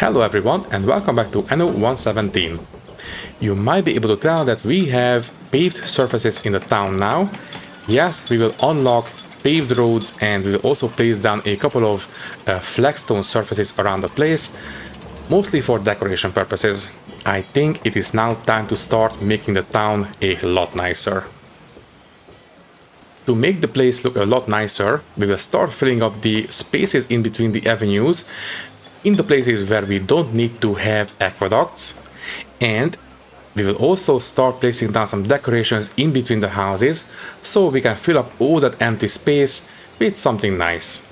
Hello everyone and welcome back to Anno 117. You might be able to tell that we have paved surfaces in the town now. Yes, we will unlock paved roads and we will also place down a couple of flagstone surfaces around the place, mostly for decoration purposes. I think it is now time to start making the town a lot nicer. To make the place look a lot nicer, we will start filling up the spaces in between the avenues in the places where we don't need to have aqueducts, and we will also start placing down some decorations in between the houses so we can fill up all that empty space with something nice.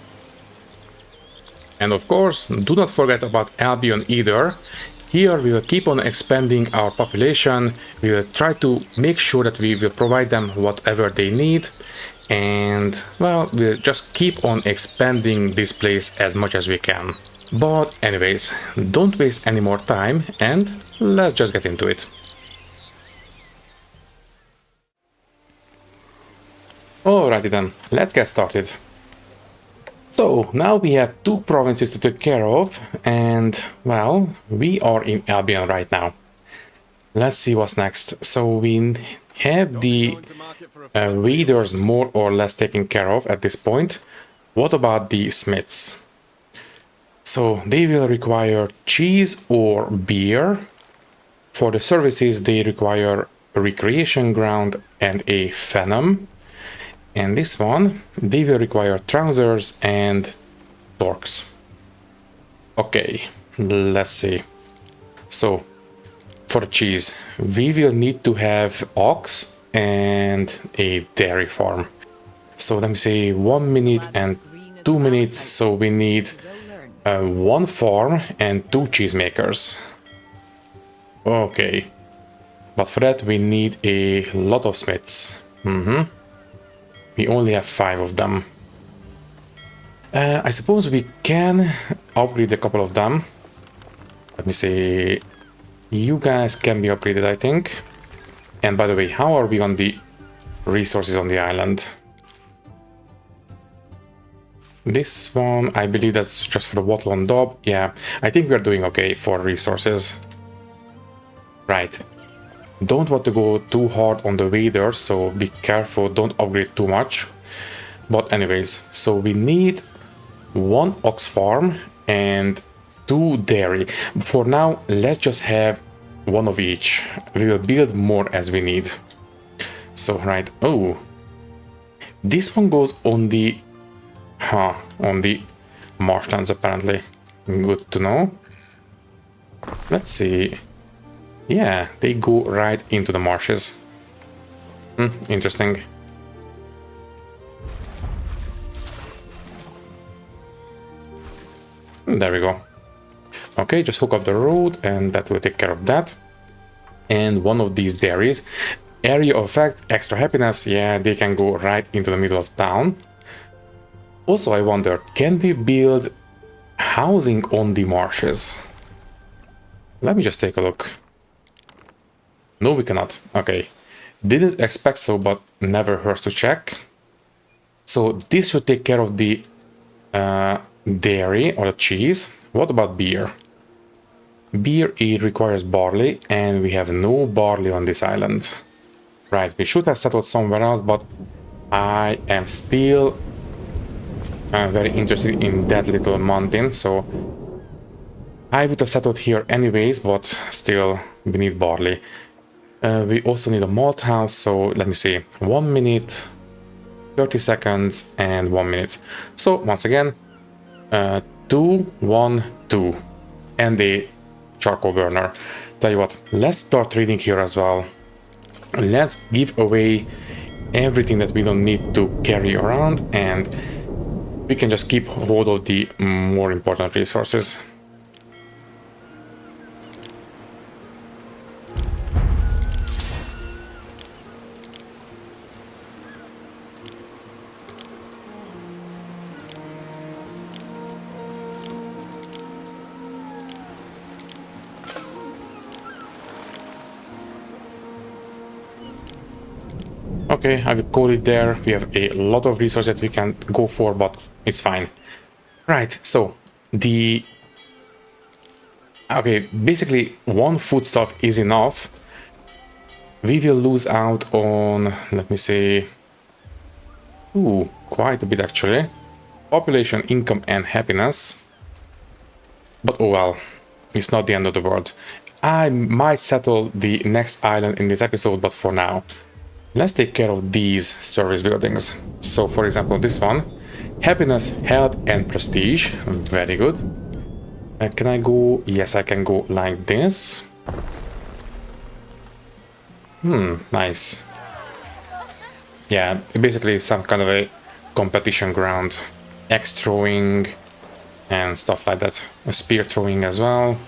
And of course, do not forget about Albion either. Here we will keep on expanding our population, we will try to make sure that we will provide them whatever they need, and well, we'll just keep on expanding this place as much as we can. But anyways, don't waste any more time and let's just get into it. Alrighty then, let's get started. So now we have two provinces to take care of and well, we are in Albion right now. Let's see what's next. So we have the waders more or less taken care of at this point. What about the smiths? So they will require cheese or beer. For the services they require a recreation ground and a phenom. And this one, they will require trousers and torques. Okay, let's see. So for the cheese, we will need to have ox and a dairy farm. So let me say 1 minute and 2 minutes. So we need one farm and 2 cheesemakers. Okay, but for that we need a lot of smiths. We only have 5 of them. I suppose we can upgrade a couple of them. Let me see. You guys can be upgraded, I think. And by the way, how are we on the resources on the island? This one, I believe that's just for the wattle and daub. Yeah, I think we're doing okay for resources. Right. Don't want to go too hard on the waders, so be careful, don't upgrade too much. But anyways, so we need 1 ox farm and 2 dairy. For now, let's just have 1 of each. We will build more as we need. So, right. Oh, this one goes on the marshlands apparently. Good to know. Let's see. Yeah, they go right into the marshes. Interesting. There we go. Okay, just hook up the road and that will take care of that. And 1 of these dairies. Area of effect, extra happiness, yeah, they can go right into the middle of town. Also, I wonder, can we build housing on the marshes? Let me just take a look. No, we cannot. Okay. Didn't expect so, but never hurts to check. So this should take care of the dairy or the cheese. What about beer? Beer, it requires barley, and we have no barley on this island. Right, we should have settled somewhere else, but I am still very interested in that little mountain, so I would have settled here anyways, but still we need barley. We also need a malt house, so let me see, 1 minute, 30 seconds and 1 minute. So once again, 2, 1, 2 and a charcoal burner. Tell you what, let's start reading here as well. Let's give away everything that we don't need to carry around and we can just keep hold of the more important resources. Okay, I will call it there. We have a lot of resources that we can go for, but it's fine. Right, so the Okay, basically one foodstuff is enough. We will lose out on, let me say, ooh, quite a bit actually. Population, income, and happiness. But oh well, it's not the end of the world. I might settle the next island in this episode, but for now, let's take care of these service buildings. So for example, this one, happiness, health, and prestige. Very good. Can I go? Yes, I can go like this. Nice. Yeah, basically some kind of a competition ground. Axe throwing and stuff like that. Spear throwing as well.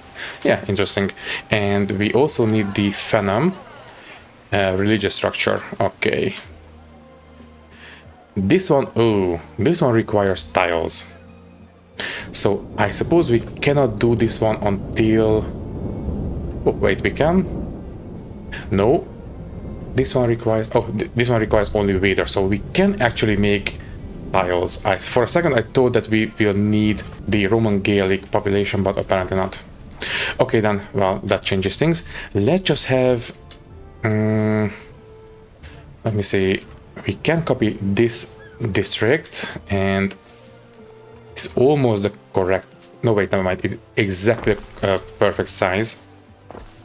Yeah, interesting. And we also need the Phenom religious structure. Okay. This one, oh, this one requires tiles. So I suppose we cannot do this one until... Oh, wait, we can? No. This one requires... Oh, this one requires only water, so we can actually make tiles. For a second I thought that we will need the Roman Gaelic population, but apparently not. Okay then, well, that changes things. Let's just have... let me see. We can copy this district, and it's almost the correct... No, wait, never mind. It's exactly perfect size.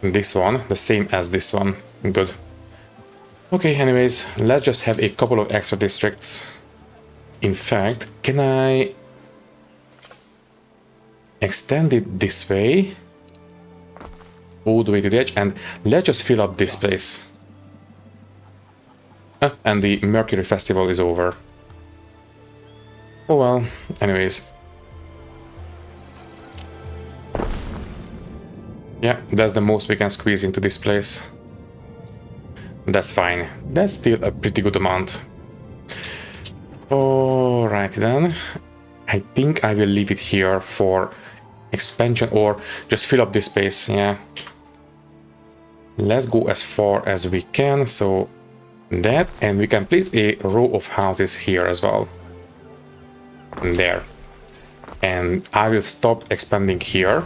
This one, the same as this one. Good. Okay, anyways, let's just have a couple of extra districts. In fact, can I extend it this way? All the way to the edge, and let's just fill up this place. And the Mercury Festival is over. Oh well, anyways. Yeah, that's the most we can squeeze into this place. That's fine. That's still a pretty good amount. Alrighty then. I think I will leave it here for expansion, or just fill up this space, yeah. Let's go as far as we can, so that, and we can place a row of houses here as well. There. And I will stop expanding here.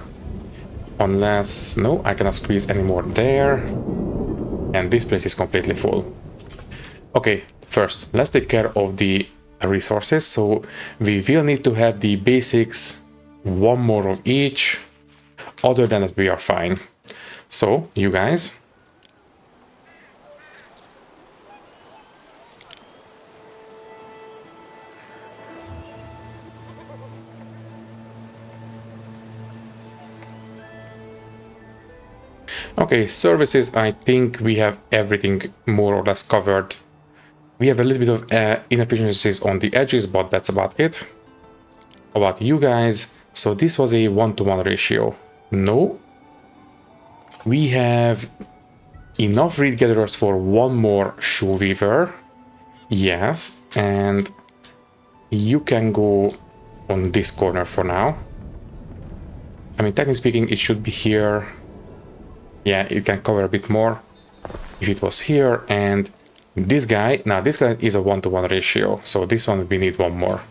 Unless... No, I cannot squeeze any more there. And this place is completely full. Okay, first, let's take care of the resources. So we will need to have the basics, one more of each. Other than that, we are fine. So, you guys... Okay, services, I think we have everything more or less covered. We have a little bit of inefficiencies on the edges, but that's about it. About you guys, so this was a 1-to-1 ratio. No. We have enough reed gatherers for one more shoe weaver. Yes, and you can go on this corner for now. I mean, technically speaking, it should be here. Yeah, it can cover a bit more if it was here. And this guy, now this guy is a 1-to-1 ratio, so this one we need one more.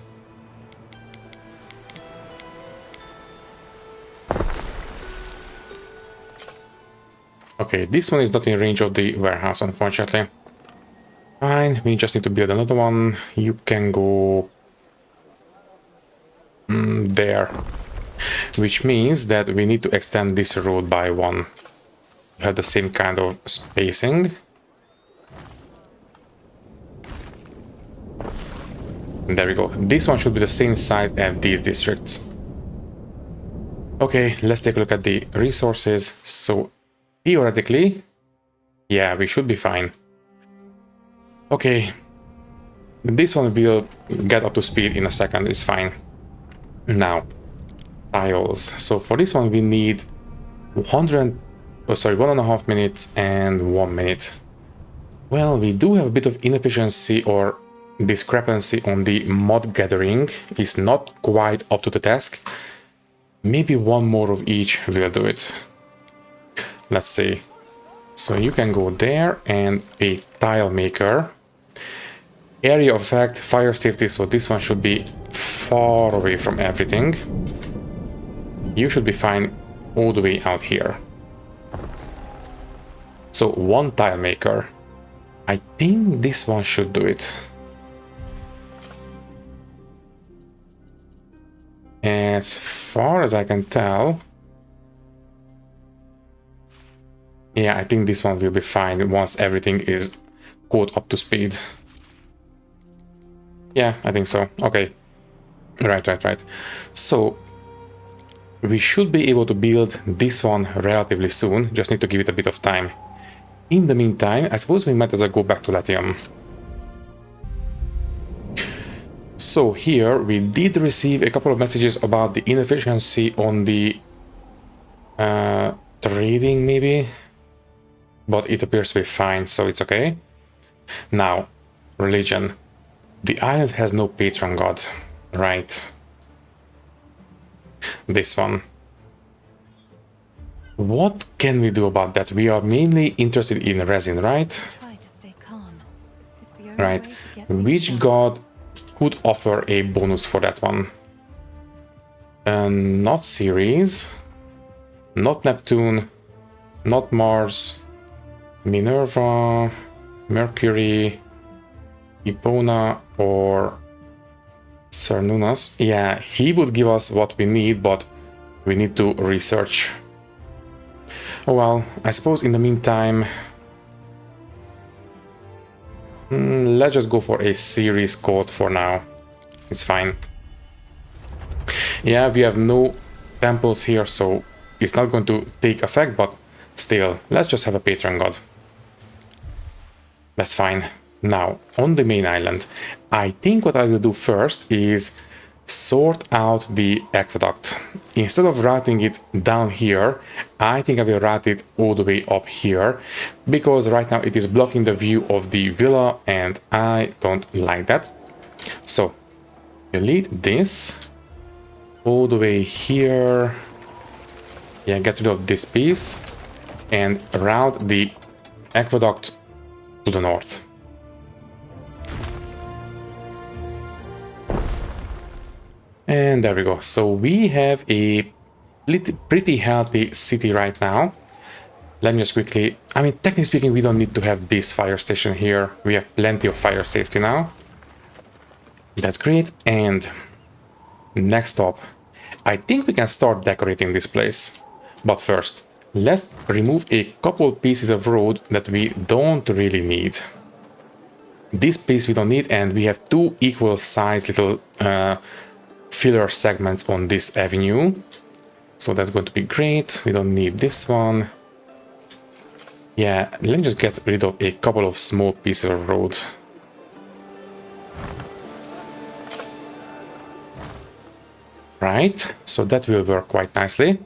Okay, this one is not in range of the warehouse, unfortunately. Fine, we just need to build another one. You can go there, which means that we need to extend this road by one. Have the same kind of spacing. There we go. This one should be the same size as these districts. Okay, let's take a look at the resources. So theoretically, yeah, we should be fine. Okay, this one will get up to speed in a second. It's fine. Now, tiles. So for this one we need 1.5 minutes and 1 minute. Well, we do have a bit of inefficiency or discrepancy on the mod gathering. It's not quite up to the task. Maybe one more of each will do it. Let's see. So you can go there, and a tile maker. Area of effect, fire safety, so this one should be far away from everything. You should be fine all the way out here. So 1 tile maker. I think this one should do it. As far as I can tell, yeah, I think this one will be fine once everything is caught up to speed. Yeah, I think so. Okay. Right. So we should be able to build this one relatively soon. Just need to give it a bit of time. In the meantime, I suppose we might as well go back to Latium. So here we did receive a couple of messages about the inefficiency on the trading maybe, but it appears to be fine, so it's okay. Now, religion. The island has no patron god, right? This one. What can we do about that? We are mainly interested in resin, right? Try to stay calm. It's the only Right. way to get things Which done. god could offer a bonus for that one? Not Ceres, not Neptune, not Mars, Minerva, Mercury, Epona, or Cernunnos. Yeah, he would give us what we need, but we need to research. Oh well, I suppose in the meantime, let's just go for a Ceres code for now. It's fine. Yeah, we have no temples here, so it's not going to take effect, but still, let's just have a patron god. That's fine. Now, on the main island, I think what I will do first is sort out the aqueduct. Instead of routing it down here, I think I will route it all the way up here, because right now it is blocking the view of the villa, and I don't like that. So, delete this all the way here. Yeah, get rid of this piece and route the aqueduct to the north. And there we go. So we have a pretty healthy city right now. Let me just quickly... I mean, technically speaking, we don't need to have this fire station here. We have plenty of fire safety now. That's great. And next up, I think we can start decorating this place. But first, let's remove a couple pieces of road that we don't really need. This piece we don't need, and we have 2 equal sized little filler segments on this avenue. So that's going to be great. We don't need this one. Yeah, let me just get rid of a couple of small pieces of road. Right, so that will work quite nicely.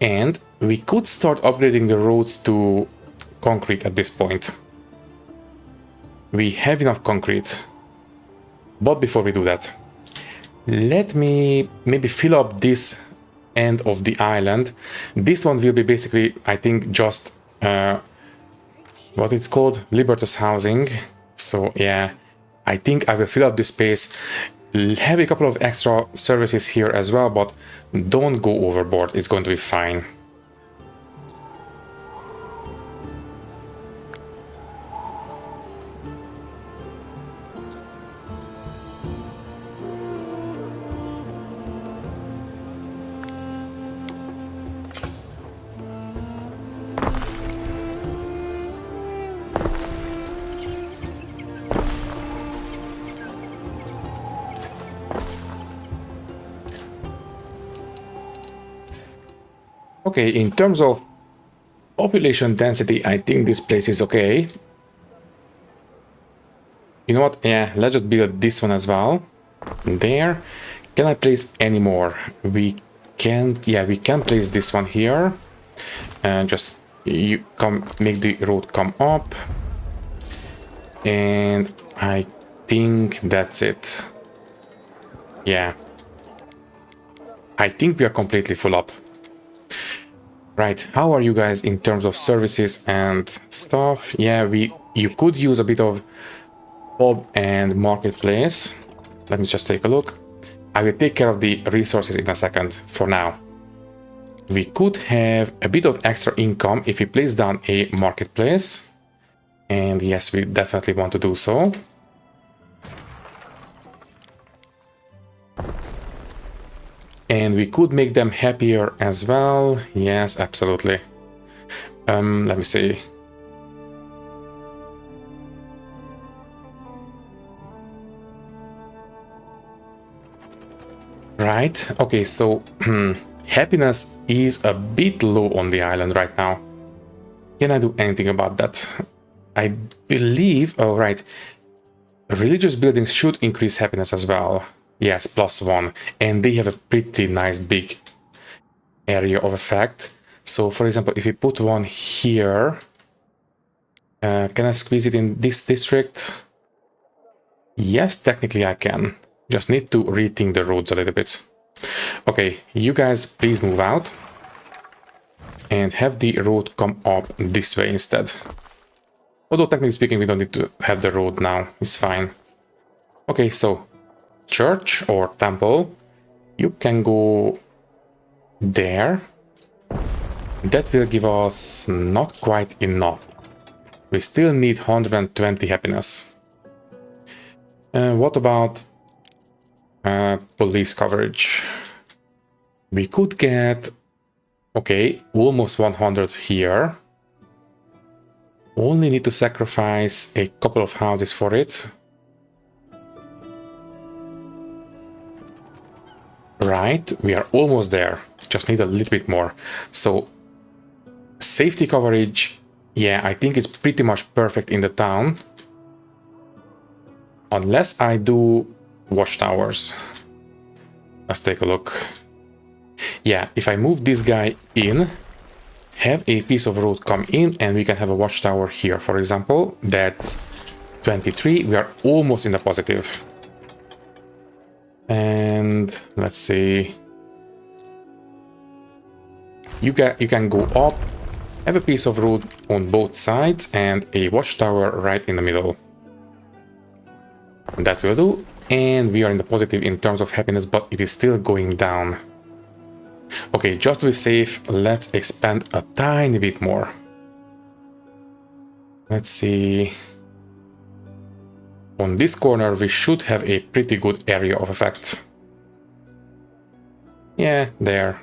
And we could start upgrading the roads to concrete at this point. We have enough concrete. But before we do that, let me maybe fill up this end of the island. This one will be basically, I think, just what it's called, Libertas housing. So yeah, I think I will fill up this space, have a couple of extra services here as well, but don't go overboard. It's going to be fine. Okay, in terms of population density, I think this place is okay. You know what? Yeah, let's just build this one as well. There. Can I place any more? We can. Yeah, we can place this one here. And just you come make the road come up. And I think that's it. Yeah. I think we are completely full up. Right, how are you guys in terms of services and stuff? Yeah, you could use a bit of pub and marketplace. Let me just take a look. I will take care of the resources in a second for now. We could have a bit of extra income if we place down a marketplace. And yes, we definitely want to do so. And we could make them happier as well. Yes, absolutely. Let me see. Right, okay, so happiness is a bit low on the island right now. Can I do anything about that? I believe, oh right, religious buildings should increase happiness as well. Yes, +1, and they have a pretty nice big area of effect. So for example, if we put one here, can I squeeze it in this district? Yes, technically I can. Just need to rethink the roads a little bit. Okay, you guys please move out and have the road come up this way instead. Although technically speaking, we don't need to have the road now, it's fine. Okay, so church or temple, you can go there. That will give us not quite enough. We still need 120 happiness. What about police coverage? We could get, okay, almost 100 here. Only need to sacrifice a couple of houses for it. Right, we are almost there. Just need a little bit more. So, safety coverage, yeah, I think it's pretty much perfect in the town. Unless I do watchtowers. Let's take a look. Yeah, if I move this guy in, have a piece of road come in, and we can have a watchtower here, for example. That's 23. We are almost in the positive. And let's see. You can go up, have a piece of road on both sides, and a watchtower right in the middle. That will do. And we are in the positive in terms of happiness, but it is still going down. Okay, just to be safe, let's expand a tiny bit more. Let's see. On this corner, we should have a pretty good area of effect. Yeah, there.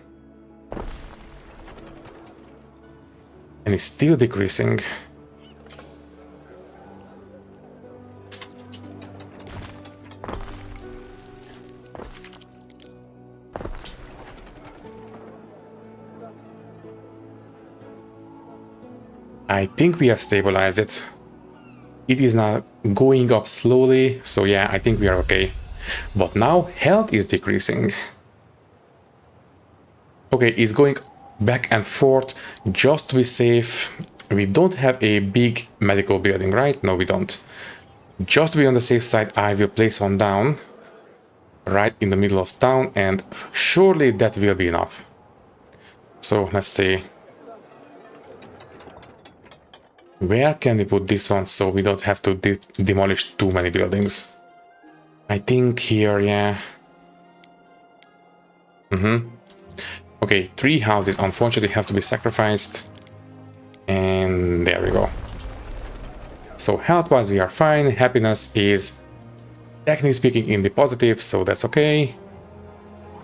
And it's still decreasing. I think we have stabilized it. It is now going up slowly, so yeah, I think we are okay. But now health is decreasing. Okay, it's going back and forth just to be safe. We don't have a big medical building, right? No, we don't. Just to be on the safe side, I will place one down right in the middle of town, and surely that will be enough. So let's see. Where can we put this one so we don't have to demolish too many buildings? I think here, yeah. Okay, 3 houses unfortunately have to be sacrificed. And there we go. So health-wise we are fine. Happiness is, technically speaking, in the positive, so that's okay.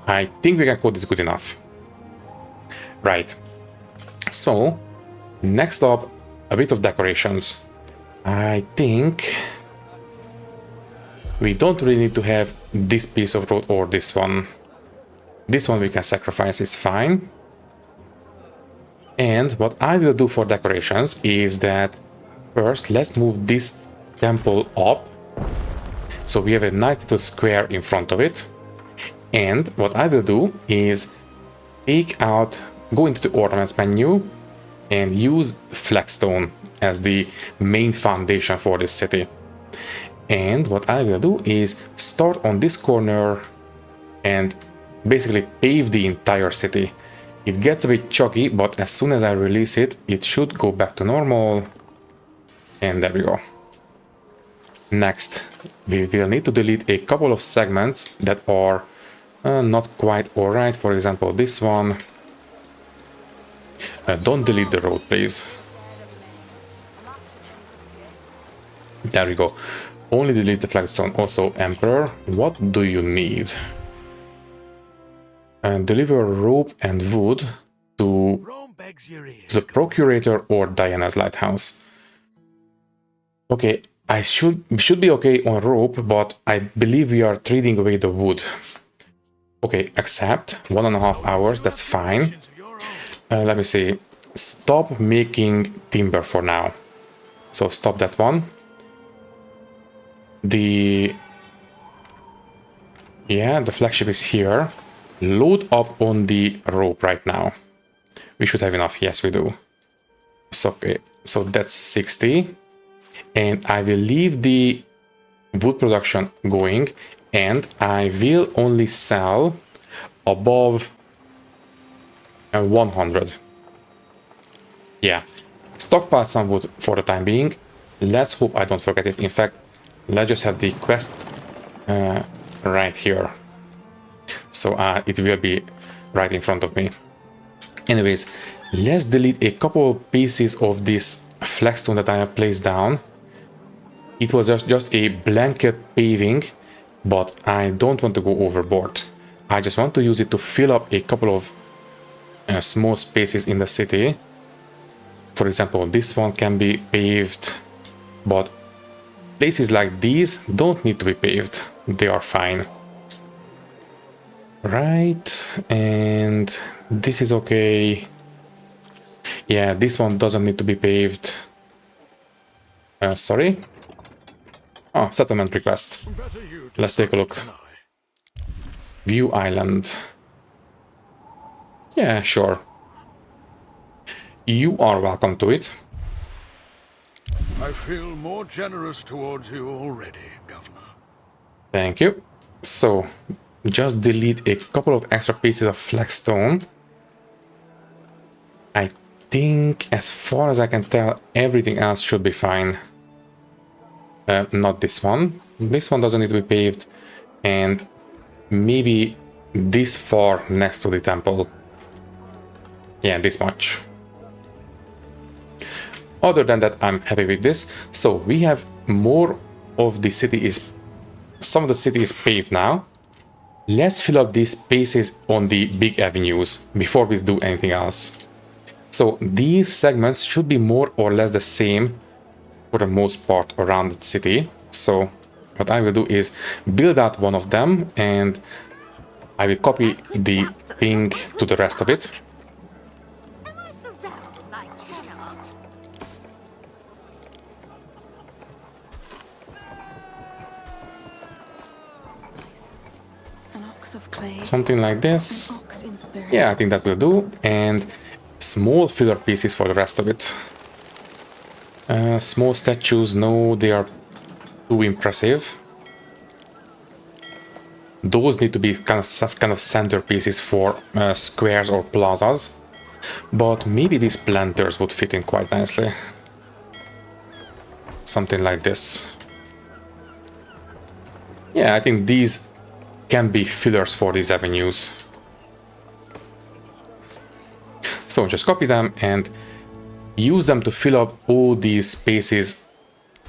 I think we can call this good enough. Right. So, next up, a bit of decorations. I think we don't really need to have this piece of road or this one. This one we can sacrifice, it's fine. And what I will do for decorations is that first let's move this temple up. So we have a nice little square in front of it. And what I will do is go into the ornaments menu and use flagstone as the main foundation for this city. And what I will do is start on this corner and basically pave the entire city. It gets a bit choky, but as soon as I release it, it should go back to normal. And there we go. Next, we will need to delete a couple of segments that are not quite alright. For example, this one. Don't delete the road, please. There we go. Only delete the flagstone. Also, Emperor, what do you need? And deliver rope and wood to the Procurator or Diana's Lighthouse. Okay, we should be okay on rope, but I believe we are trading away the wood. Okay, accept. 1.5 hours, that's fine. Let me see. Stop making timber for now. So stop that one. The flagship is here. Load up on the rope right now. We should have enough. Yes, we do. So, okay, so that's 60. And I will leave the wood production going, and I will only sell above 100. Yeah, stockpile some wood for the time being. Let's hope I don't forget it. In fact, let's just have the quest right here. So it will be right in front of me. Anyways, let's delete a couple pieces of this flagstone that I have placed down. It was just a blanket paving, but I don't want to go overboard. I just want to use it to fill up a couple of small spaces in the city. For example, this one can be paved, but places like these don't need to be paved. They are fine. Right, and this is okay. Yeah, this one doesn't need to be paved. Sorry. Oh, settlement request. Let's take a look. View island. Yeah, sure. You are welcome to it. I feel more generous towards you already, Governor. Thank you. So, just delete a couple of extra pieces of flagstone. I think, as far as I can tell, everything else should be fine. Not this one. This one doesn't need to be paved. And maybe this far next to the temple. Yeah, this much. Other than that, I'm happy with this. So we have more of the city is... Some of the city is paved now. Let's fill up these spaces on the big avenues before we do anything else. So these segments should be more or less the same for the most part around the city. So what I will do is build out one of them, and I will copy the thing to the rest of it. Something like this. Yeah, I think that will do. And small filler pieces for the rest of it. Small statues, no, they are too impressive. Those need to be kind of center pieces for squares or plazas. But maybe these planters would fit in quite nicely. Something like this. Yeah, I think these can be fillers for these avenues. So just copy them and use them to fill up all these spaces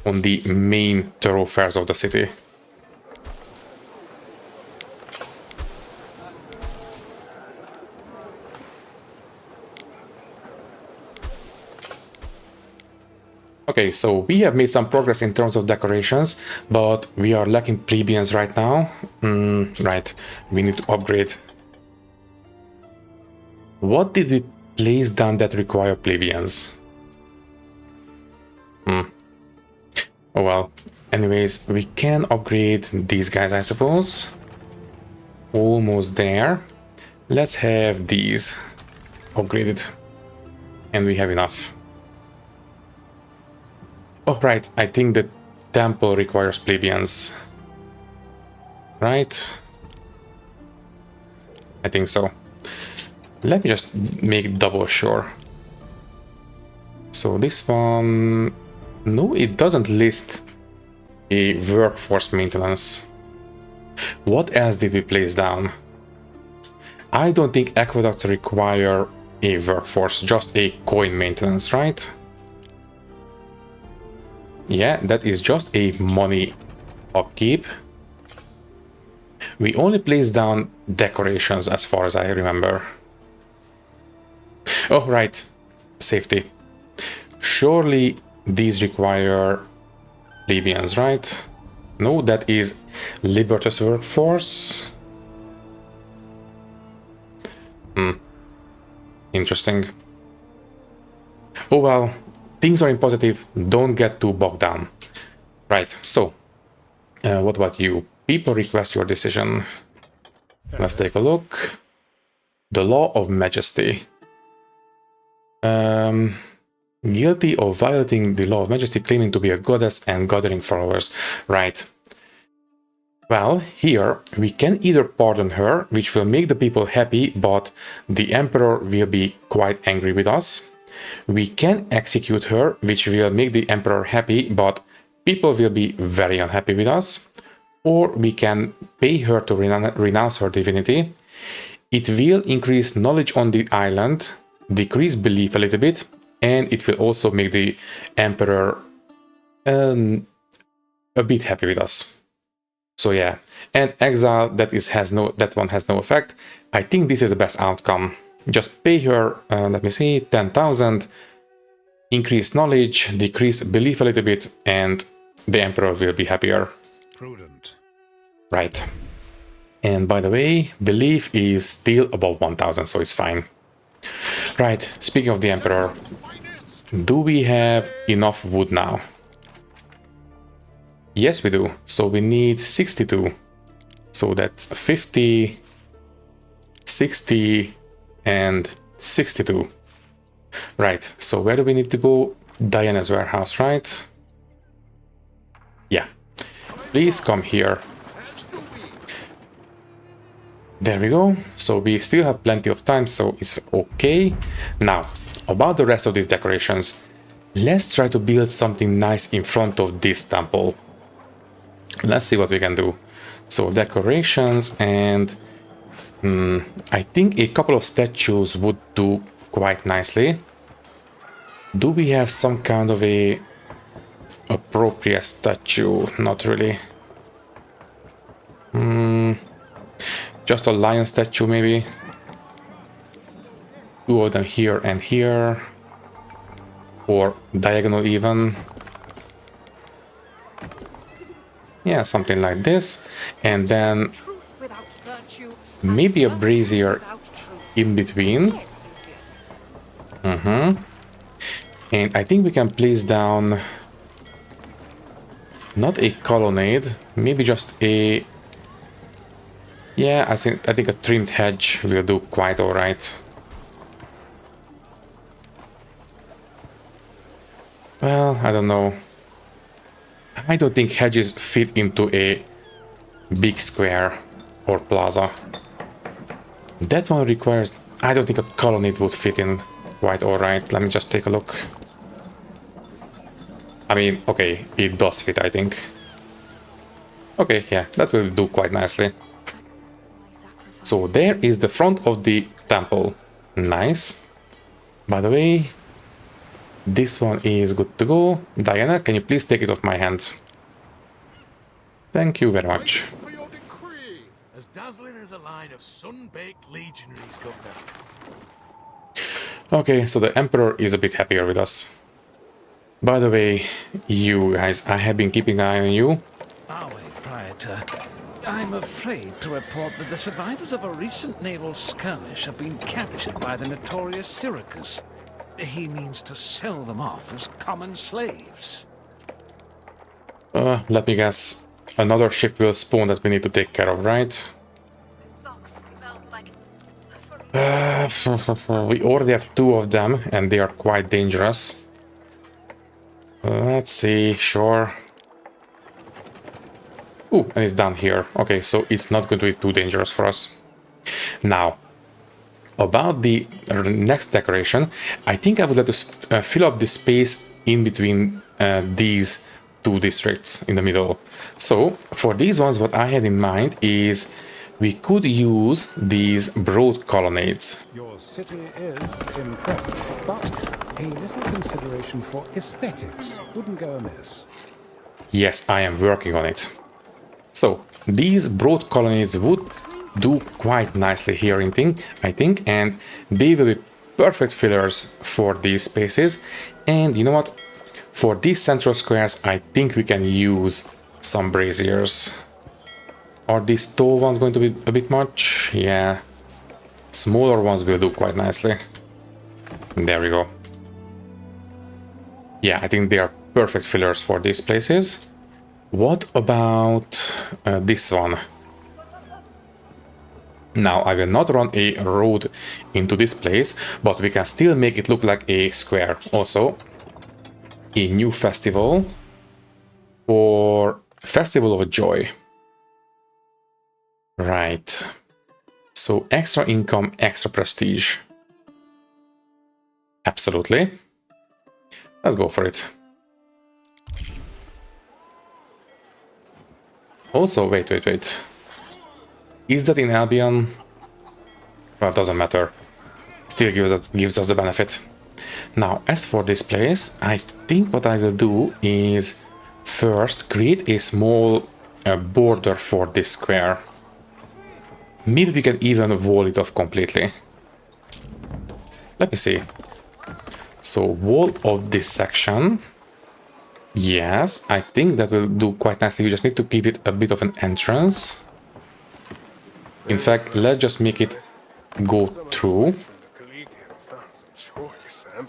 on the main thoroughfares of the city. Okay, so we have made some progress in terms of decorations, but we are lacking plebeians right now. Right, we need to upgrade. What did we place down that require plebeians? Oh well, anyways, we can upgrade these guys, I suppose. Almost there. Let's have these upgraded. And we have enough. Oh, right, I think the temple requires plebeians. Right? I think so. Let me just make double sure. So this one... No, it doesn't list a workforce maintenance. What else did we place down? I don't think aqueducts require a workforce, just a coin maintenance, right? Yeah, that is just a money upkeep. We only place down decorations as far as I remember. Oh, right. Safety. Surely these require plebeians, right? No, that is Libertas workforce. Interesting. Oh well, things are in positive. Don't get too bogged down. Right, so what about you? People request your decision. Let's take a look. The Law of Majesty. Guilty of violating the Law of Majesty, claiming to be a goddess and gathering followers. Right. Well, here we can either pardon her, which will make the people happy, but the Emperor will be quite angry with us. We can execute her, which will make the Emperor happy, but people will be very unhappy with us. Or we can pay her to renounce her divinity. It will increase knowledge on the island, decrease belief a little bit, and it will also make the Emperor a bit happy with us. So yeah, and exile, that one has no effect. I think this is the best outcome. Just pay her, let me see, 10,000, increase knowledge, decrease belief a little bit, and the Emperor will be happier. Prudent. Right. And by the way, belief is still above 1,000, so it's fine. Right, speaking of the Emperor, do we have enough wood now? Yes, we do. So we need 62. So that's 50, 60, and 62. Right, so where do we need to go? Diana's warehouse, right? Yeah. Please come here. There we go. So we still have plenty of time, so it's okay. Now, about the rest of these decorations, let's try to build something nice in front of this temple. Let's see what we can do. So decorations, and I think a couple of statues would do quite nicely. Do we have some kind of a appropriate statue? Not really. Just a lion statue maybe. Two of them here and here. Or diagonal even. Yeah, something like this. And then maybe a brazier in between. And I think we can place down not a colonnade, maybe just a... Yeah, I think a trimmed hedge will do quite alright. Well, I don't know. I don't think hedges fit into a big square or plaza. That one requires... I don't think a colonnade would fit in quite alright. Let me just take a look. I mean, okay, it does fit, I think. Okay, yeah, that will do quite nicely. So there is the front of the temple. Nice. By the way, this one is good to go. Diana, can you please take it off my hands? Thank you very much. For your decree, as dazzling as a line of sun-baked legionaries, Governor. Okay, so the Emperor is a bit happier with us. By the way, you guys, I have been keeping an eye on you. Aye, Praetor. I'm afraid to report that the survivors of a recent naval skirmish have been captured by the notorious Syracuse. He means to sell them off as common slaves. Let me guess. Another ship will spawn that we need to take care of, right? We already have two of them, and they are quite dangerous. Let's see, sure. Ooh, and it's down here. Okay, so it's not going to be too dangerous for us. Now, about the next decoration, I think I would like to fill up the space in between these two districts in the middle. So, for these ones, what I had in mind is we could use these broad colonnades. Yours, city is impressive, but a little consideration for aesthetics wouldn't go amiss. Yes, I am working on it. So, these broad colonies would do quite nicely here, I think, and they will be perfect fillers for these spaces. And you know what? For these central squares, I think we can use some braziers. Are these tall ones going to be a bit much? Yeah. Smaller ones will do quite nicely. There we go. Yeah, I think they are perfect fillers for these places. What about this one? Now, I will not run a road into this place, but we can still make it look like a square. Also, a new festival or Festival of Joy. Right. So, extra income, extra prestige. Absolutely. Let's go for it. Also, wait. Is that in Albion? Well, it doesn't matter. Still gives us the benefit. Now, as for this place, I think what I will do is first create a small border for this square. Maybe we can even wall it off completely. Let me see. So, wall of this section. Yes, I think that will do quite nicely. We just need to give it a bit of an entrance. In fact, let's just make it go through.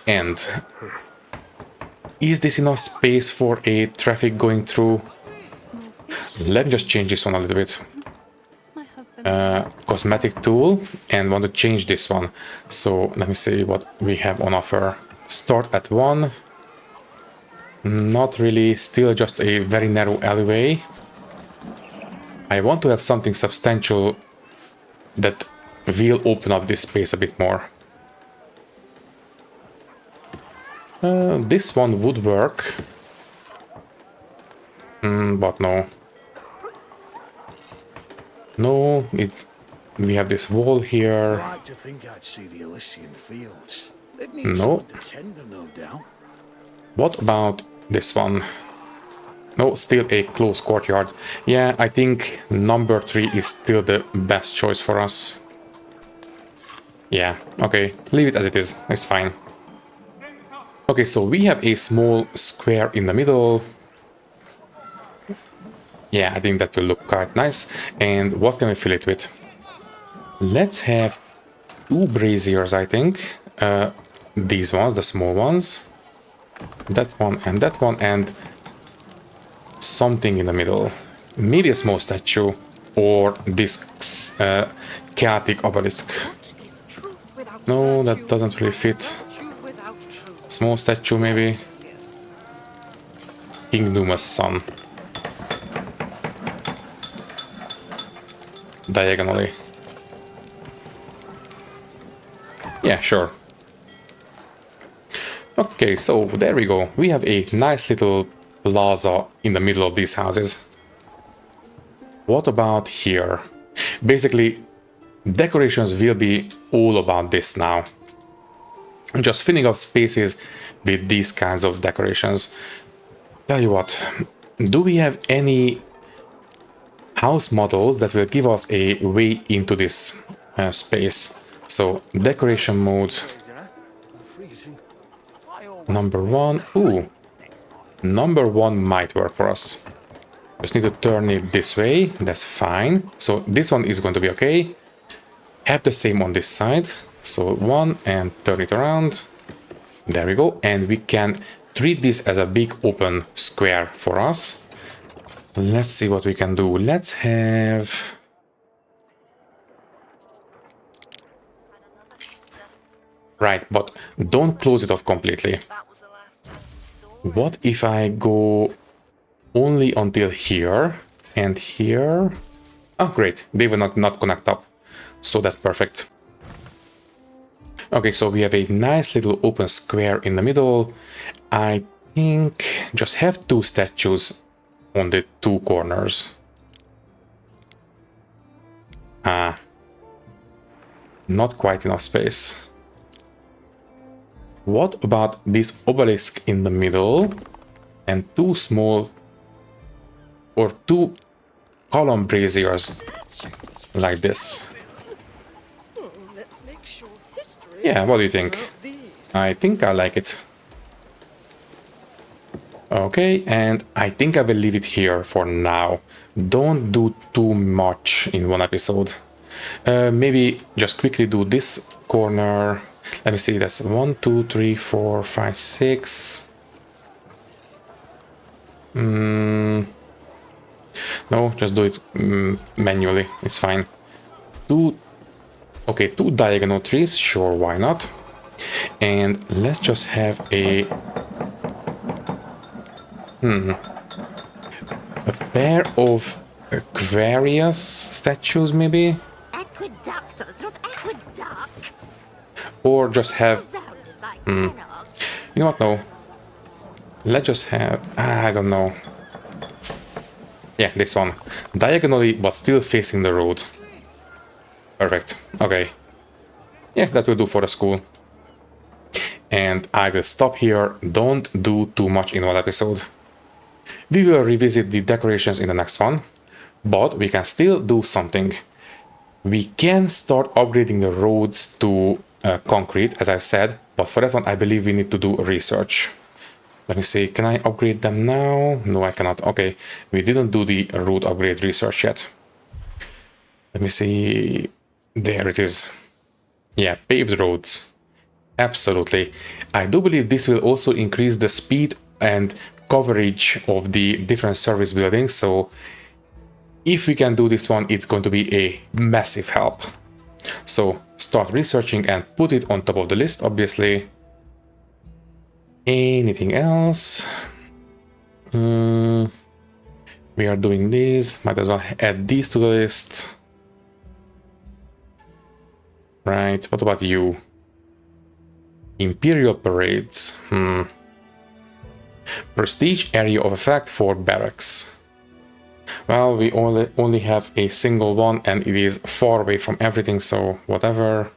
And is this enough space for a traffic going through? Let me just change this one a little bit. Cosmetic tool, and want to change this one. So let me see what we have on offer. Start at 1. Not really, still just a very narrow alleyway. I want to have something substantial that will open up this space a bit more. This one would work. But no. No, we have this wall here. I like to think I'd see the Elysian fields. They'd need No. someone to tend them, no doubt. What about this one? No, still a close courtyard. Yeah, I think number 3 is still the best choice for us. Yeah, okay, leave it as it is. It's fine. Okay, so we have a small square in the middle. Yeah, I think that will look quite nice. And what can we fill it with? Let's have 2 braziers, I think. These ones, the small ones. That one, and something in the middle. Maybe a small statue, or this chaotic obelisk. No, that doesn't really fit. Small statue, maybe. King Numa's son. Diagonally. Yeah, sure. Okay, so there we go. We have a nice little plaza in the middle of these houses. What about here? Basically, decorations will be all about this now. Just filling up spaces with these kinds of decorations. Tell you what, do we have any house models that will give us a way into this space? So, decoration mode. Number 1. Ooh. Number 1 might work for us. Just need to turn it this way. That's fine. So this one is going to be okay. Have the same on this side. So 1 and turn it around. There we go. And we can treat this as a big open square for us. Let's see what we can do. Let's have... Right, but don't close it off completely. What if I go only until here and here? Oh, great. They will not connect up. So that's perfect. Okay, so we have a nice little open square in the middle. I think just have 2 statues on the 2 corners. Not quite enough space. What about this obelisk in the middle and two small or two column braziers like this? Let's make sure history. Yeah, what do you think? These. I think I like it. Okay, and I think I will leave it here for now. Don't do too much in one episode. Maybe just quickly do this corner. Let me see, that's 1, 2, 3, 4, 5, 6. No, just do it manually, it's fine. Two diagonal trees, sure, why not? And let's just have a pair of Aquarius statues, maybe? Aqueductors, not aqueduct. Or just have... Surrounded by canals. You know what, no. Let's just have... I don't know. Yeah, this one. Diagonally, but still facing the road. Perfect. Okay. Yeah, that will do for the school. And I will stop here. Don't do too much in one episode. We will revisit the decorations in the next one, but we can still do something. We can start upgrading the roads to concrete, as I've said, but for that one I believe we need to do research. Let me see, can I upgrade them now? No, I cannot. Okay, we didn't do the road upgrade research yet. Let me see. There it is. Yeah, paved roads. Absolutely. I do believe this will also increase the speed and coverage of the different service buildings, so if we can do this one, it's going to be a massive help. So start researching and put it on top of the list, obviously. Anything else? We are doing this, might as well add these to the list. Right, what about you? Imperial parades. Prestige area of effect for barracks. Well, we only have a single one and it is far away from everything, so whatever.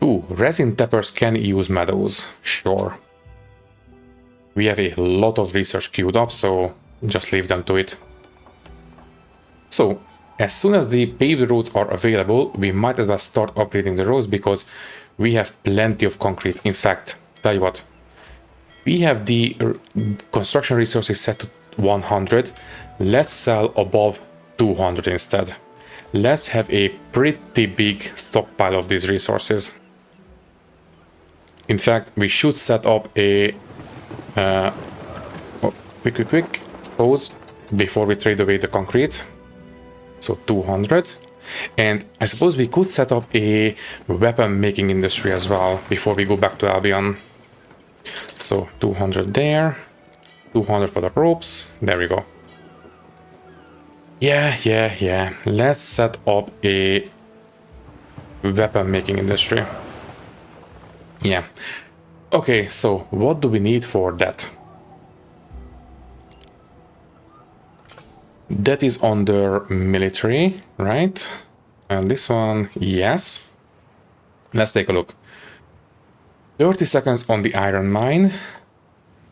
Ooh, resin tappers can use meadows. Sure. We have a lot of research queued up, so just leave them to it. So, as soon as the paved roads are available, we might as well start upgrading the roads because we have plenty of concrete. In fact, tell you what, we have the construction resources set to 100. Let's sell above 200 instead. Let's have a pretty big stockpile of these resources. In fact, we should set up a quick pause before we trade away the concrete. So 200. And I suppose we could set up a weapon making industry as well before we go back to Albion. So 200 there, 200 for the ropes, there we go. Yeah. Let's set up a weapon making industry. Yeah. Okay, so what do we need for that? That is under military, right? And this one, yes. Let's take a look. 30 seconds on the iron mine.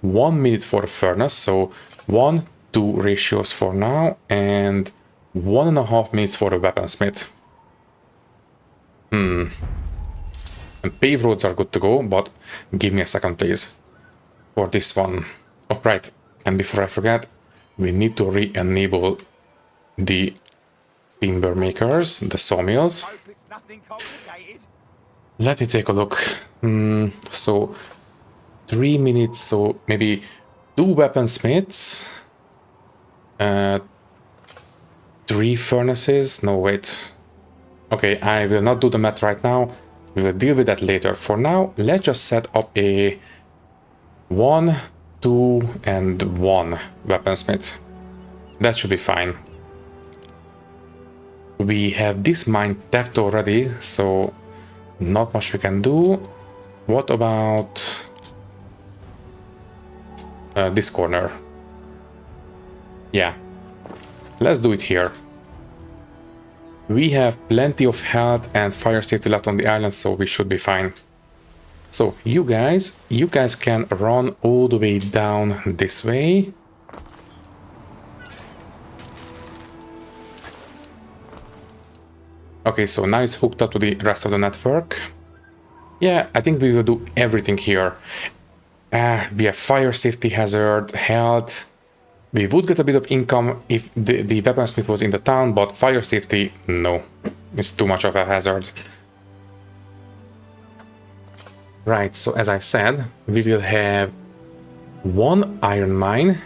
1 minute for the furnace, so 1-2 ratios for now, and 1.5 minutes for the weaponsmith. And paved roads are good to go, but give me a second, please, for this one. Oh, right, and before I forget, we need to re-enable the timber makers, the sawmills. Let me take a look. So 3 minutes, so maybe 2 weaponsmiths, 3 furnaces. No, wait. Okay, I will not do the math right now. We will deal with that later. For now, let's just set up a 1, 2, and 1 weaponsmith. That should be fine. We have this mine tapped already, so not much we can do. What about this corner? Yeah, let's do it here. We have plenty of health and fire safety left on the island, so we should be fine. So you guys can run all the way down this way. Okay, so now it's hooked up to the rest of the network. Yeah, I think we will do everything here. We have fire safety hazard, health. We would get a bit of income if the weaponsmith was in the town, but fire safety, no. It's too much of a hazard. Right, so as I said, we will have 1 iron mine,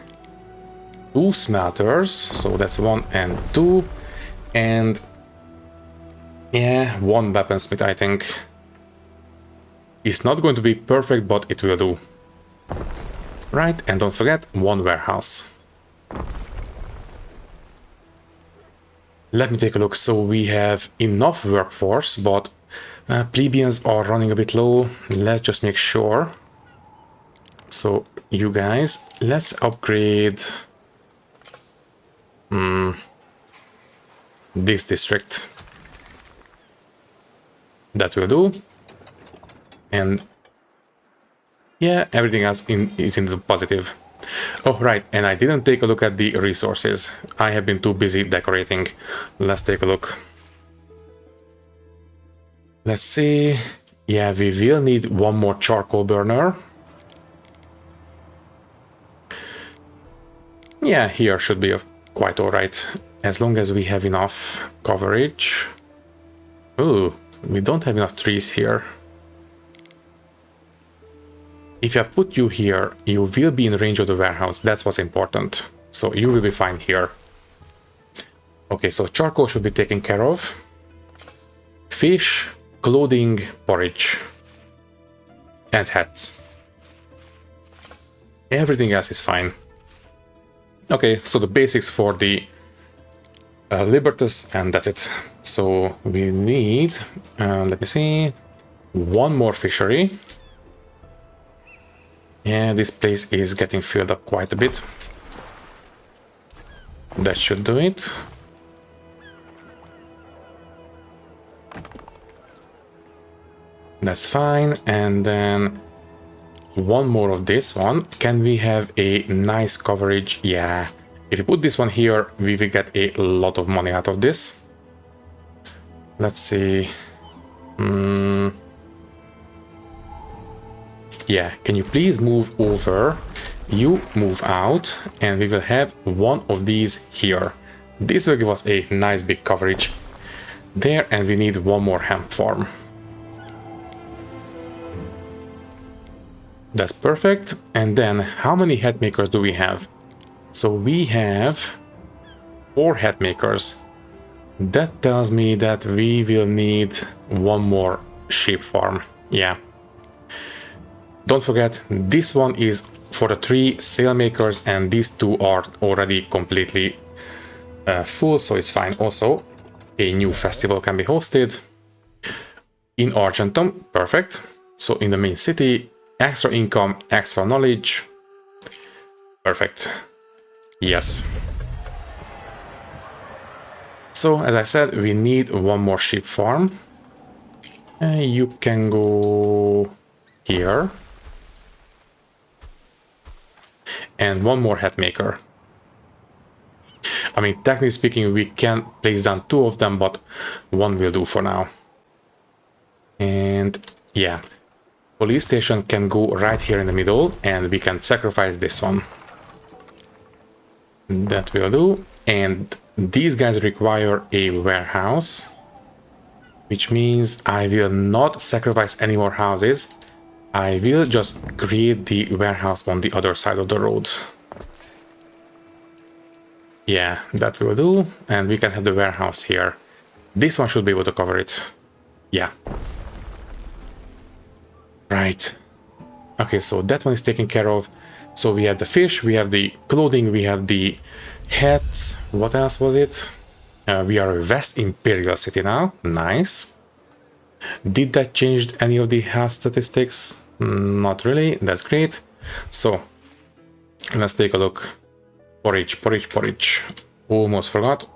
2 smelters, so that's 1 and 2, and yeah, 1 weaponsmith, I think. It's not going to be perfect, but it will do. Right, and don't forget, 1 warehouse. Let me take a look. So we have enough workforce, but plebeians are running a bit low. Let's just make sure. So you guys, let's upgrade this district. That will do. And yeah, everything else is in the positive. Oh, right, and I didn't take a look at the resources. I have been too busy decorating. Let's take a look. Let's see. Yeah, we will need 1 more charcoal burner. Yeah, here should be quite alright, as long as we have enough coverage. Ooh, we don't have enough trees here. If I put you here, you will be in range of the warehouse. That's what's important. So you will be fine here. Okay, so charcoal should be taken care of. Fish, clothing, porridge, and hats. Everything else is fine. Okay, so the basics for the Libertus, and that's it. So we need, let me see, 1 more fishery. Yeah, this place is getting filled up quite a bit. That should do it. That's fine. And then 1 more of this one. Can we have a nice coverage? Yeah. If you put this one here, we will get a lot of money out of this. Let's see. Yeah, can you please move over? You move out, and we will have 1 of these here. This will give us a nice big coverage there, and we need 1 more hemp farm. That's perfect. And then how many hat makers do we have? So we have 4 hat makers. That tells me that we will need 1 more sheep farm. Yeah. Don't forget, this one is for the 3 sail makers, and these 2 are already completely full, so it's fine. Also, a new festival can be hosted in Argentum. Perfect. So in the main city, extra income, extra knowledge. Perfect. Yes. So as I said, we need 1 more sheep farm. You can go here. And 1 more hat maker. I mean, technically speaking, we can place down 2 of them, but 1 will do for now. And yeah, police station can go right here in the middle, and we can sacrifice this one. That will do. And these guys require a warehouse, which means I will not sacrifice any more houses. I will just create the warehouse on the other side of the road. Yeah, that will do. And we can have the warehouse here. This one should be able to cover it. Yeah. Right. Okay, so that one is taken care of. So we have the fish, we have the clothing, we have the hats. What else was it? We are a West Imperial City now. Nice. Did that change any of the health statistics? Not really. That's great. So let's take a look. Porridge. Almost forgot.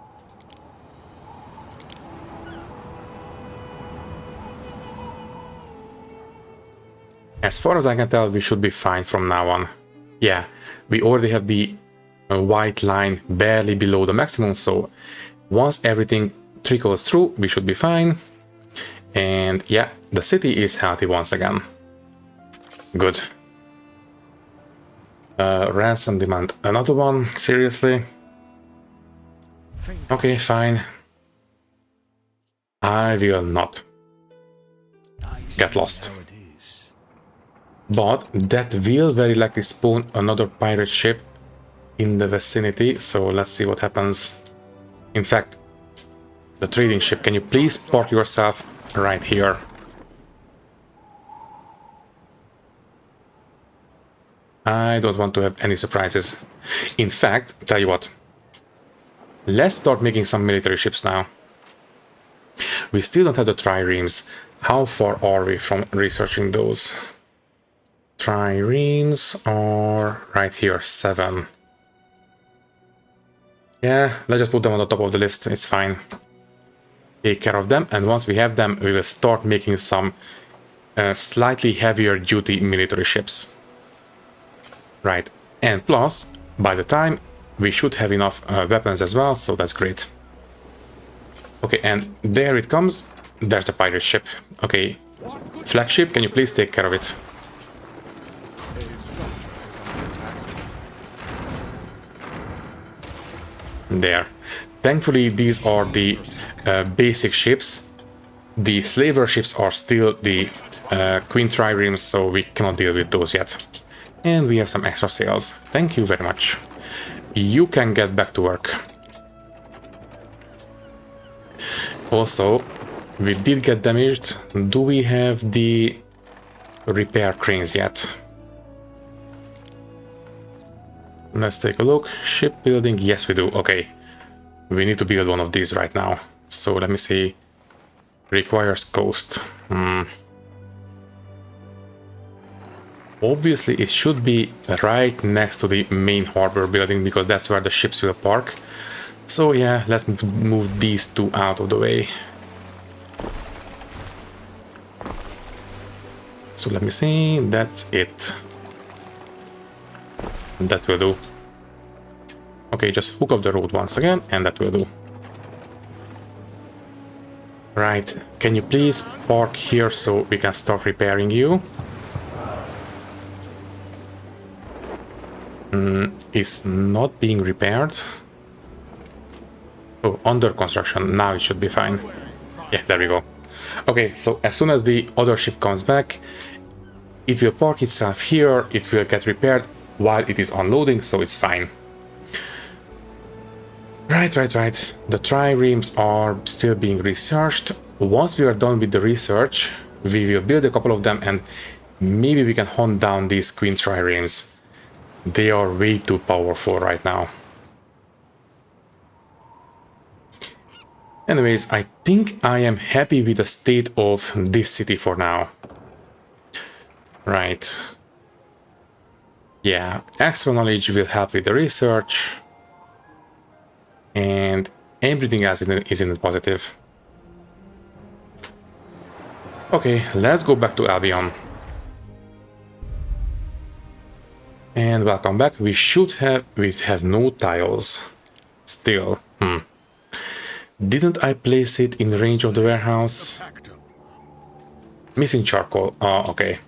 As far as I can tell, we should be fine from now on. Yeah, we already have the white line barely below the maximum, so once everything trickles through, we should be fine. And yeah, the city is healthy once again. Good. Ransom demand. Another one? Seriously? Okay, fine. I will not get lost. But that will very likely spawn another pirate ship in the vicinity, so let's see what happens. In fact, the trading ship, can you please park yourself right here? I don't want to have any surprises. In fact, tell you what, let's start making some military ships now. We still don't have the triremes. How far are we from researching those? Triremes are right here, 7. Yeah, let's just put them on the top of the list, it's fine. Take care of them, and once we have them, we will start making some slightly heavier duty military ships. Right, and plus, by the time, we should have enough weapons as well, so that's great. Okay, and there it comes. There's the pirate ship. Okay, flagship, can you please take care of it? There. Thankfully, these are the basic ships. The slaver ships are still the queen triremes, so we cannot deal with those yet. And we have some extra sails. Thank you very much. You can get back to work. Also, we did get damaged. Do we have the repair cranes yet? Let's take a look. Shipbuilding, yes we do. Okay. We need to build one of these right now. So let me see. Requires coast. Obviously it should be right next to the main harbor building because that's where the ships will park. So yeah, let's move these two out of the way. So let me see, that's it. That will do. Okay, just hook up the road once again and that will do. Right, can you please park here so we can start repairing you? It's not being repaired. Oh, under construction. Now it should be fine. Yeah, there we go. Okay, so as soon as the other ship comes back, it will park itself here, it will get repaired while it is unloading, so it's fine. Right. The triremes are still being researched. Once we are done with the research, we will build a couple of them and maybe we can hunt down these queen triremes. They are way too powerful right now. Anyways, I think I am happy with the state of this city for now. Right. Yeah, extra knowledge will help with the research. And everything else is in the positive. Okay, let's go back to Albion. And welcome back. We have no tiles. Still. Didn't I place it in range of the warehouse? Missing charcoal. Oh, okay.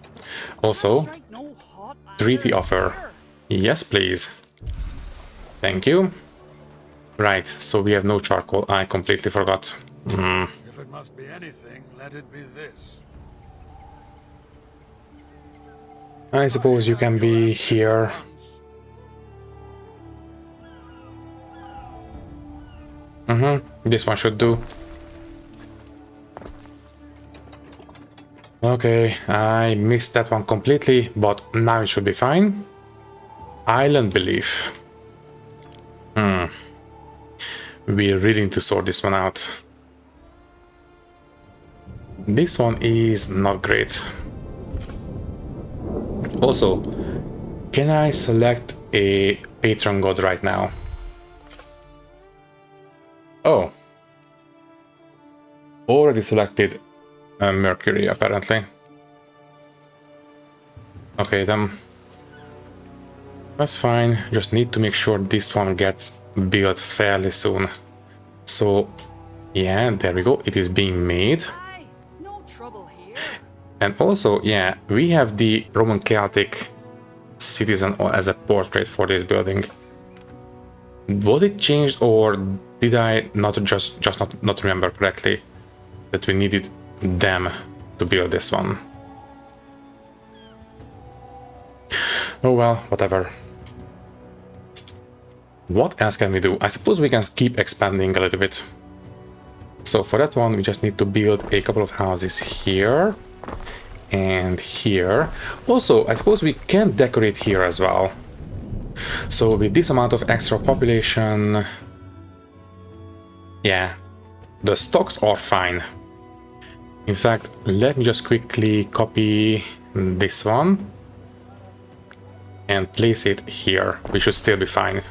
Also, treaty offer. Yes, please. Thank you. Right, so we have no charcoal. I completely forgot. If it must be anything, let it be this. I suppose you can be here. This one should do. Okay, I missed that one completely, but now it should be fine. Island belief. We really need to sort this one out. This one is not great. Also, can I select a patron god right now? Oh. Already selected Mercury, apparently. Okay, then. That's fine. Just need to make sure this one gets built fairly soon. So, yeah, there we go. It is being made. Hey, no trouble here. And also, yeah, we have the Roman Celtic citizen as a portrait for this building. Was it changed, or did I not not remember correctly that we needed them to build this one? Oh well, whatever. What else can we do? I suppose we can keep expanding a little bit. So for that one, we just need to build a couple of houses here and here. Also, I suppose we can decorate here as well. So with this amount of extra population, yeah, the stocks are fine. In fact, let me just quickly copy this one and place it here. We should still be fine,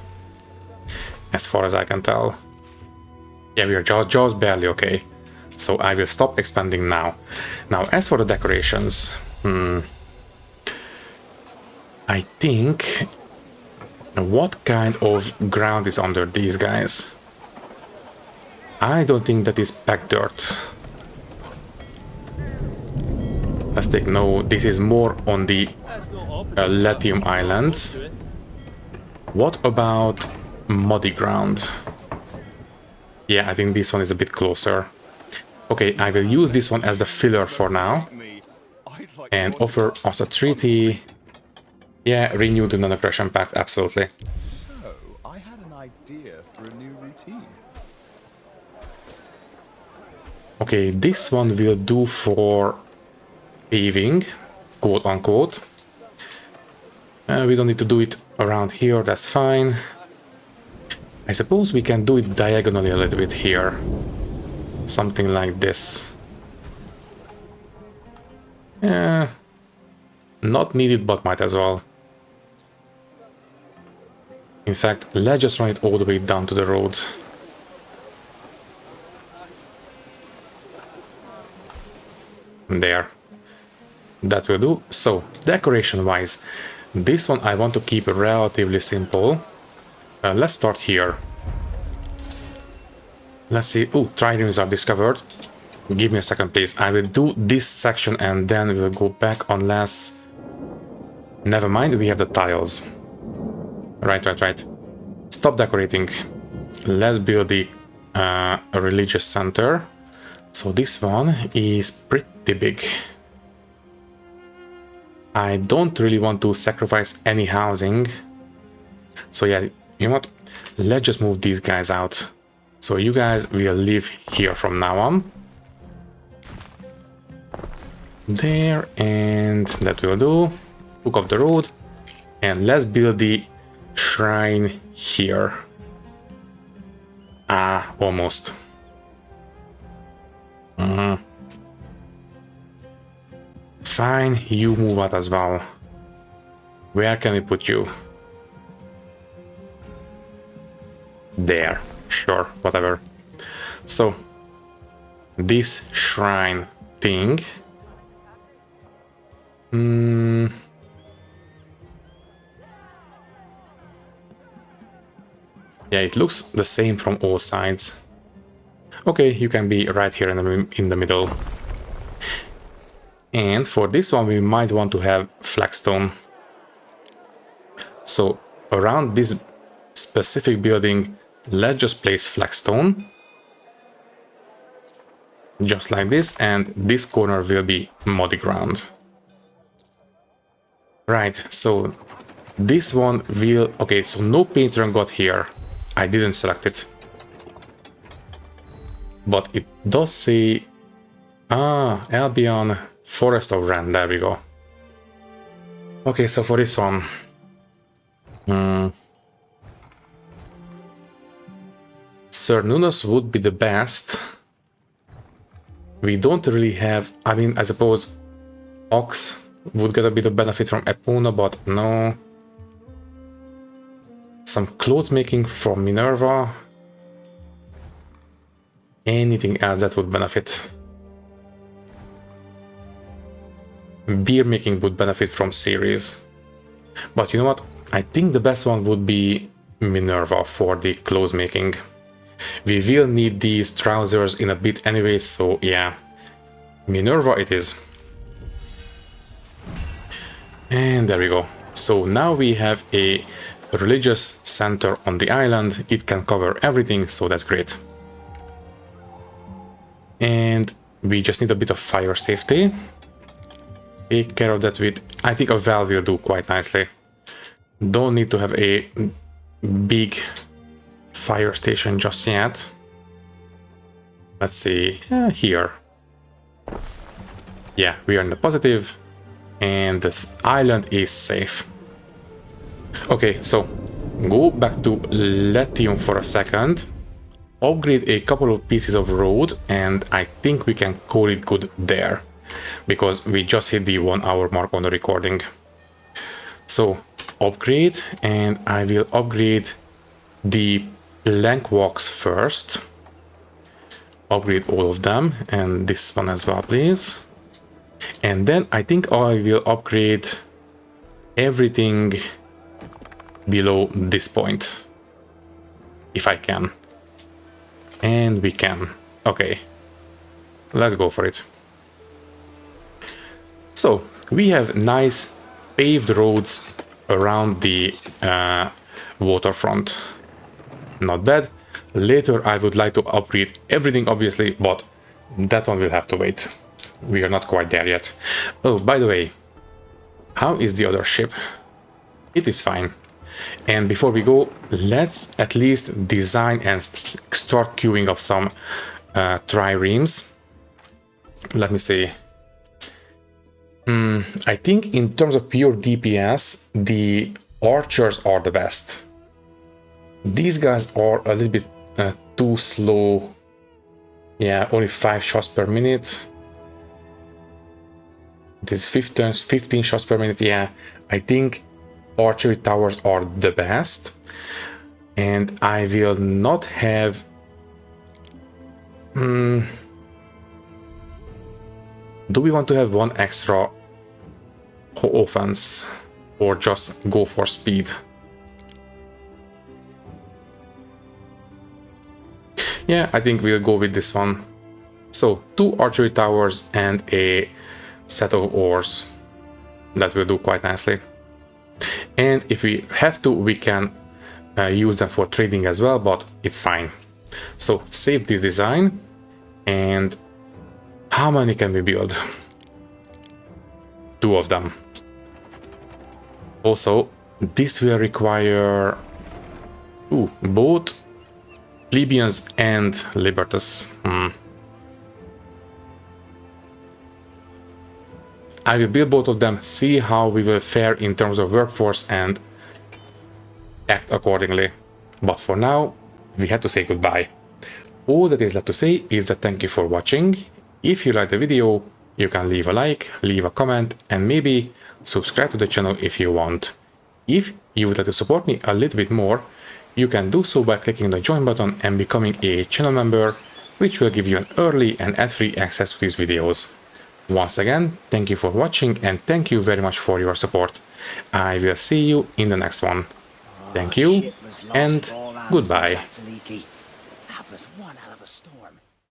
as far as I can tell. Yeah, we are just barely okay. So I will stop expanding now. Now, as for the decorations, I think... what kind of ground is under these guys? I don't think that is packed dirt. Let's take no, this is more on the Latium Islands. What about muddy ground? Yeah, I think this one is a bit closer. Okay, I will use this one as the filler for now. And offer us a treaty. Yeah, renew the non-aggression pact, absolutely. So, I had an idea for a new routine. Okay, this one will do for paving, quote unquote. We don't need to do it around here, that's fine. I suppose we can do it diagonally a little bit here. Something like this. Not needed, but might as well. In fact, let's just run it all the way down to the road. There. That will do. So, decoration-wise, this one I want to keep relatively simple. Let's start here. Let's see. Oh, triremes are discovered. Give me a second, please. I will do this section and then we'll go back unless... Never mind, we have the tiles. Right. Stop decorating. Let's build the religious center. So this one is pretty big. I don't really want to sacrifice any housing. So yeah, you know what? Let's just move these guys out. So you guys will live here from now on. There, and that will do. Hook up the road. And let's build the shrine here. Ah, almost. Fine, you move out as well. Where can we put you? There. Sure, whatever. So, this shrine thing... Yeah, it looks the same from all sides. Okay, you can be right here in the middle. And for this one, we might want to have flagstone. So around this specific building, let's just place flagstone. Just like this, and this corner will be muddy ground. Right, so this one will... Okay, so no patron got here. I didn't select it. But it does say... Ah, Albion, Forest of Ren, there we go. Okay, so for this one... Sir Nunos would be the best. We don't really have... I mean, I suppose Ox would get a bit of benefit from Epona, but no. Some clothes making from Minerva. Anything else that would benefit? beer making would benefit from series. But you know what? I think the best one would be Minerva for the clothes making. We will need these trousers in a bit anyway, so yeah. Minerva it is. And there we go. So now we have a religious center on the island. It can cover everything, so that's great. And we just need a bit of fire safety. Take care of that with... I think a valve will do quite nicely. Don't need to have a big fire station just yet. Let's see, here. Yeah, we are in the positive, and this island is safe. Okay, so go back to Latium for a second, upgrade a couple of pieces of road, and I think we can call it good there, because we just hit the 1 hour mark on the recording. So upgrade, and I will upgrade the plank walks first. Upgrade all of them, and this one as well, please. And then I think I will upgrade everything below this point, if I can. And we can. Okay, let's go for it. So we have nice paved roads around the waterfront. Not bad. Later I would like to upgrade everything, obviously, but that one will have to wait. We are not quite there yet. Oh, by the way, how is the other ship? It is fine. And before we go, let's at least design and start queuing up some triremes. Let me see. I think in terms of pure DPS, the archers are the best. These guys are a little bit too slow. Yeah, only 5 shots per minute. This 15 shots per minute. Yeah, I think archery towers are the best. And I will not have... Do we want to have 1 extra offense? Or just go for speed? Yeah, I think we'll go with this one. So 2 archery towers and a set of oars. That will do quite nicely. And if we have to, we can use them for trading as well, but it's fine. So save this design. And how many can we build? 2 of them. Also, this will require both plebeians and libertus. I will build both of them, see how we will fare in terms of workforce, and act accordingly. But for now, we have to say goodbye. All that is left to say is that thank you for watching. If you liked the video, you can leave a like, leave a comment, and maybe subscribe to the channel if you want. If you would like to support me a little bit more, you can do so by clicking the join button and becoming a channel member, which will give you an early and ad-free access to these videos. Once again, thank you for watching, and thank you very much for your support. I will see you in the next one. Thank you, and goodbye. That was one hell of a storm.